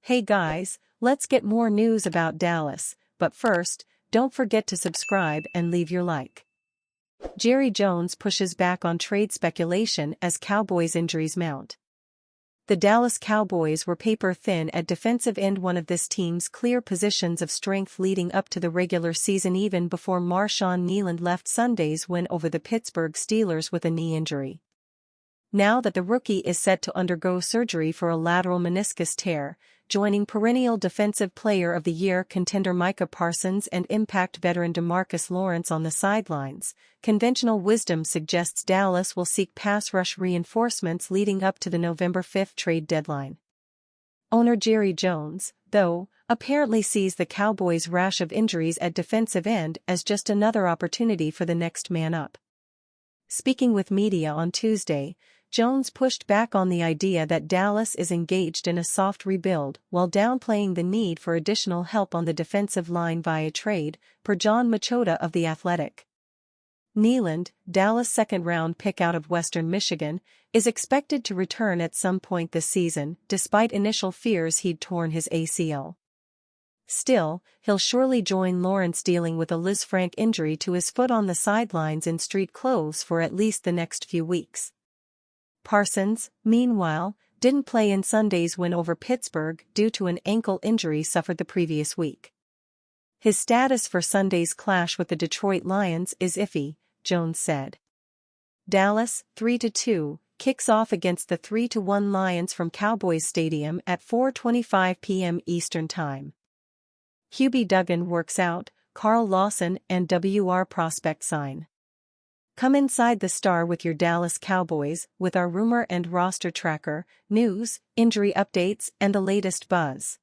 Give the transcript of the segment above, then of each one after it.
Hey guys, let's get more news about Dallas, but first, don't forget to subscribe and leave your like. Jerry Jones pushes back on trade speculation as Cowboys injuries mount. The Dallas Cowboys were paper-thin at defensive end, one of this team's clear positions of strength leading up to the regular season, even before Marshawn Kneeland left Sunday's win over the Pittsburgh Steelers with a knee injury. Now that the rookie is set to undergo surgery for a lateral meniscus tear, joining perennial Defensive Player of the Year contender Micah Parsons and Impact veteran DeMarcus Lawrence on the sidelines, conventional wisdom suggests Dallas will seek pass rush reinforcements leading up to the November 5 trade deadline. Owner Jerry Jones, though, apparently sees the Cowboys' rash of injuries at defensive end as just another opportunity for the next man up. Speaking with media on Tuesday, Jones pushed back on the idea that Dallas is engaged in a soft rebuild while downplaying the need for additional help on the defensive line via trade, per John Machota of The Athletic. Kneeland, Dallas' second-round pick out of Western Michigan, is expected to return at some point this season, despite initial fears he'd torn his ACL. Still, he'll surely join Lawrence dealing with a Lisfranc injury to his foot on the sidelines in street clothes for at least the next few weeks. Parsons, meanwhile, didn't play in Sunday's win over Pittsburgh due to an ankle injury suffered the previous week. His status for Sunday's clash with the Detroit Lions is iffy, Jones said. Dallas, 3-2, kicks off against the 3-1 Lions from Cowboys Stadium at 4:25 p.m. Eastern Time. QB Duggan works out, Carl Lawson and WR prospect sign. Come inside the star with your Dallas Cowboys with our rumor and roster tracker, news, injury updates, and the latest buzz.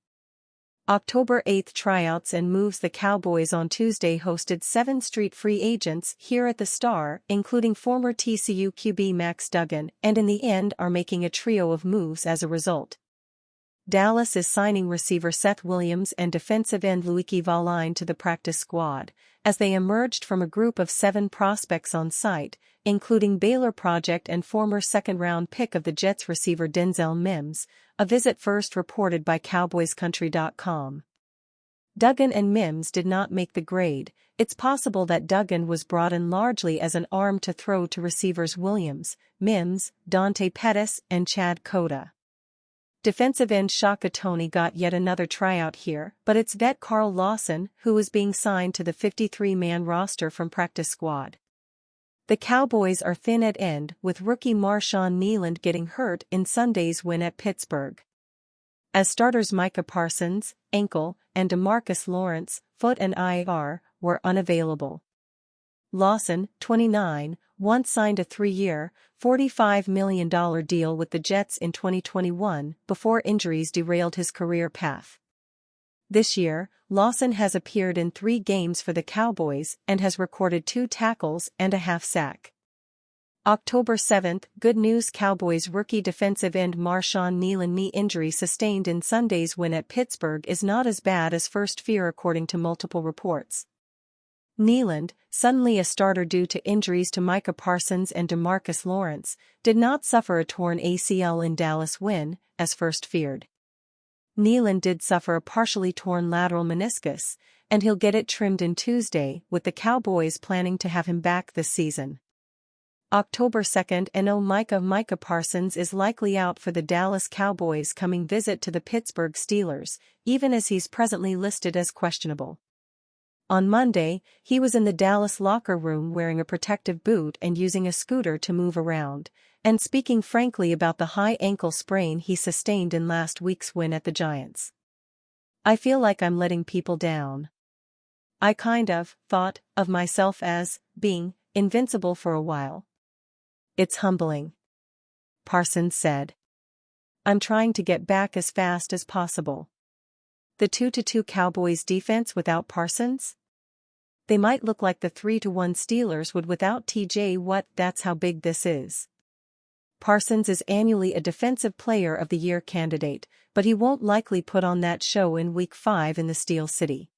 October 8 tryouts and moves. The Cowboys on Tuesday hosted 7 street free agents here at the Star, including former TCU QB Max Duggan, and in the end are making a trio of moves as a result. Dallas is signing receiver Seth Williams and defensive end Luiki Valine to the practice squad, as they emerged from a group of 7 prospects on site, including Baylor Project and former second-round pick of the Jets receiver Denzel Mims, a visit first reported by CowboysCountry.com. Duggan and Mims did not make the grade. It's possible that Duggan was brought in largely as an arm to throw to receivers Williams, Mims, Dante Pettis, and Chad Cota. Defensive end Shaka Toney got yet another tryout here, but it's vet Carl Lawson who is being signed to the 53-man roster from practice squad. The Cowboys are thin at end, with rookie Marshawn Kneeland getting hurt in Sunday's win at Pittsburgh. As starters Micah Parsons, ankle, and DeMarcus Lawrence, foot and IR, were unavailable. Lawson, 29, once signed a 3-year, $45 million deal with the Jets in 2021 before injuries derailed his career path. This year, Lawson has appeared in 3 games for the Cowboys and has recorded 2 tackles and a half sack. October 7, good news: Cowboys rookie defensive end Marshawn Kneeland knee injury sustained in Sunday's win at Pittsburgh is not as bad as first fear according to multiple reports. Kneeland, suddenly a starter due to injuries to Micah Parsons and DeMarcus Lawrence, did not suffer a torn ACL in Dallas win, as first feared. Kneeland did suffer a partially torn lateral meniscus, and he'll get it trimmed in Tuesday, with the Cowboys planning to have him back this season. October 2 Micah Parsons is likely out for the Dallas Cowboys' coming visit to the Pittsburgh Steelers, even as he's presently listed as questionable. On Monday, he was in the Dallas locker room wearing a protective boot and using a scooter to move around, and speaking frankly about the high ankle sprain he sustained in last week's win at the Giants. "I feel like I'm letting people down. I kind of thought of myself as being invincible for a while. It's humbling," Parsons said. "I'm trying to get back as fast as possible." The 2-2 Cowboys defense without Parsons? They might look like the 3-1 Steelers would without TJ Watt. That's how big this is. Parsons is annually a Defensive Player of the Year candidate, but he won't likely put on that show in Week 5 in the Steel City.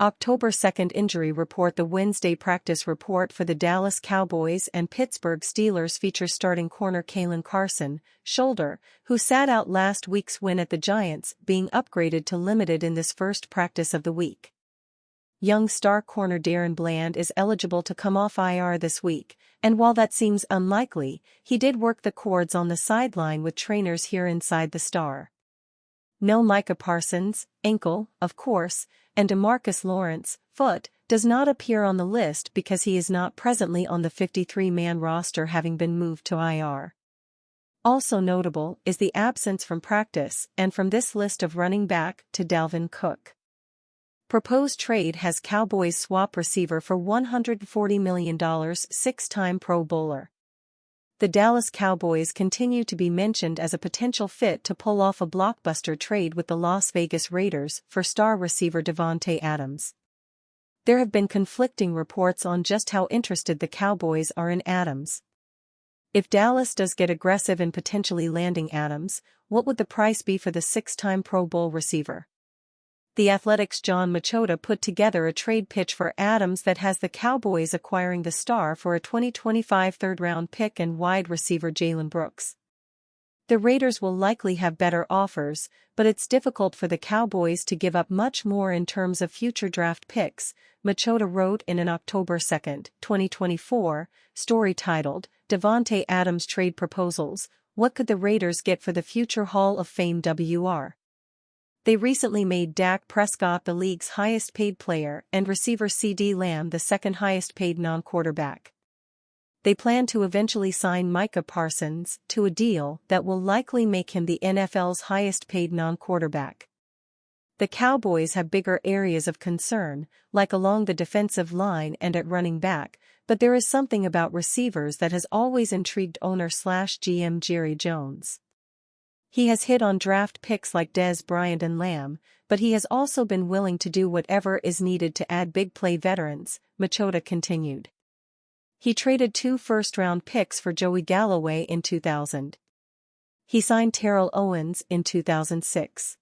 October 2nd injury report. The Wednesday practice report for the Dallas Cowboys and Pittsburgh Steelers features starting corner Kalen Carson, shoulder, who sat out last week's win at the Giants, being upgraded to limited in this first practice of the week. Young star corner Darren Bland is eligible to come off IR this week, and while that seems unlikely, he did work the cords on the sideline with trainers here inside the star. No Micah Parsons, ankle, of course, and DeMarcus Lawrence, foot, does not appear on the list because he is not presently on the 53-man roster, having been moved to IR. Also notable is the absence from practice and from this list of running back to Dalvin Cook. Proposed trade has Cowboys swap receiver for $140 million, six-time Pro Bowler. The Dallas Cowboys continue to be mentioned as a potential fit to pull off a blockbuster trade with the Las Vegas Raiders for star receiver Davante Adams. There have been conflicting reports on just how interested the Cowboys are in Adams. If Dallas does get aggressive in potentially landing Adams, what would the price be for the six-time Pro Bowl receiver? The Athletic's John Machota put together a trade pitch for Adams that has the Cowboys acquiring the star for a 2025 third-round pick and wide receiver Jalen Brooks. The Raiders will likely have better offers, but it's difficult for the Cowboys to give up much more in terms of future draft picks, Machota wrote in an October 2, 2024, story titled, Davante Adams Trade Proposals, What Could the Raiders Get for the Future Hall of Fame WR? They recently made Dak Prescott the league's highest-paid player and receiver CeeDee Lamb the second highest-paid non-quarterback. They plan to eventually sign Micah Parsons to a deal that will likely make him the NFL's highest-paid non-quarterback. The Cowboys have bigger areas of concern, like along the defensive line and at running back, but there is something about receivers that has always intrigued owner/GM Jerry Jones. He has hit on draft picks like Dez Bryant and Lamb, but he has also been willing to do whatever is needed to add big-play veterans, Machota continued. He traded 2 first-round picks for Joey Galloway in 2000. He signed Terrell Owens in 2006.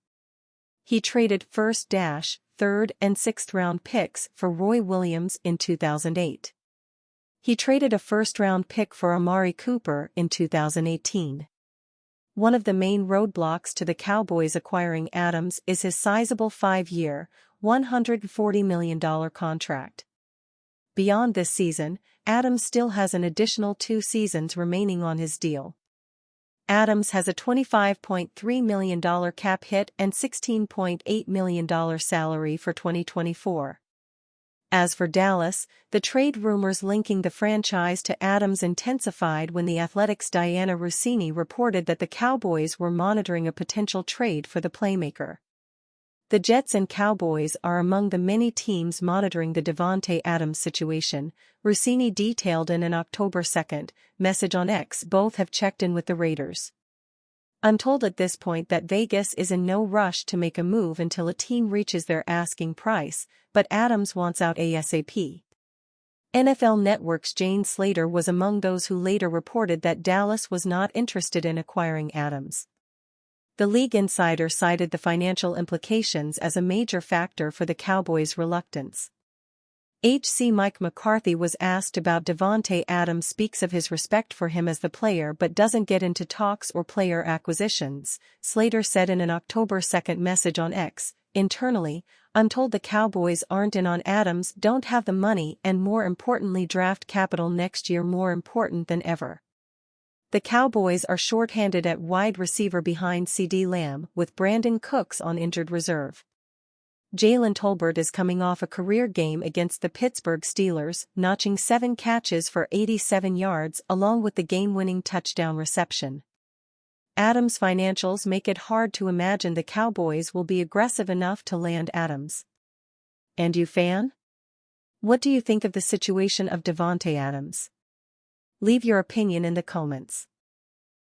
He traded first, third, and sixth-round picks for Roy Williams in 2008. He traded a first-round pick for Amari Cooper in 2018. One of the main roadblocks to the Cowboys acquiring Adams is his sizable 5-year, $140 million contract. Beyond this season, Adams still has an additional 2 seasons remaining on his deal. Adams has a $25.3 million cap hit and $16.8 million salary for 2024. As for Dallas, the trade rumors linking the franchise to Adams intensified when The Athletic's Diana Russini reported that the Cowboys were monitoring a potential trade for the playmaker. The Jets and Cowboys are among the many teams monitoring the Davante Adams situation, Russini detailed in an October 2 message on X. Both have checked in with the Raiders. I'm told at this point that Vegas is in no rush to make a move until a team reaches their asking price, but Adams wants out ASAP. NFL Network's Jane Slater was among those who later reported that Dallas was not interested in acquiring Adams. The league insider cited the financial implications as a major factor for the Cowboys' reluctance. HC Mike McCarthy was asked about Davante Adams, speaks of his respect for him as the player but doesn't get into talks or player acquisitions, Slater said in an October 2 message on X. Internally, I'm told the Cowboys aren't in on Adams, don't have the money, and more importantly draft capital next year more important than ever. The Cowboys are shorthanded at wide receiver behind CeeDee Lamb, with Brandon Cooks on injured reserve. Jalen Tolbert is coming off a career game against the Pittsburgh Steelers, notching 7 catches for 87 yards along with the game-winning touchdown reception. Adams' financials make it hard to imagine the Cowboys will be aggressive enough to land Adams. And you, fan? What do you think of the situation of Davante Adams? Leave your opinion in the comments.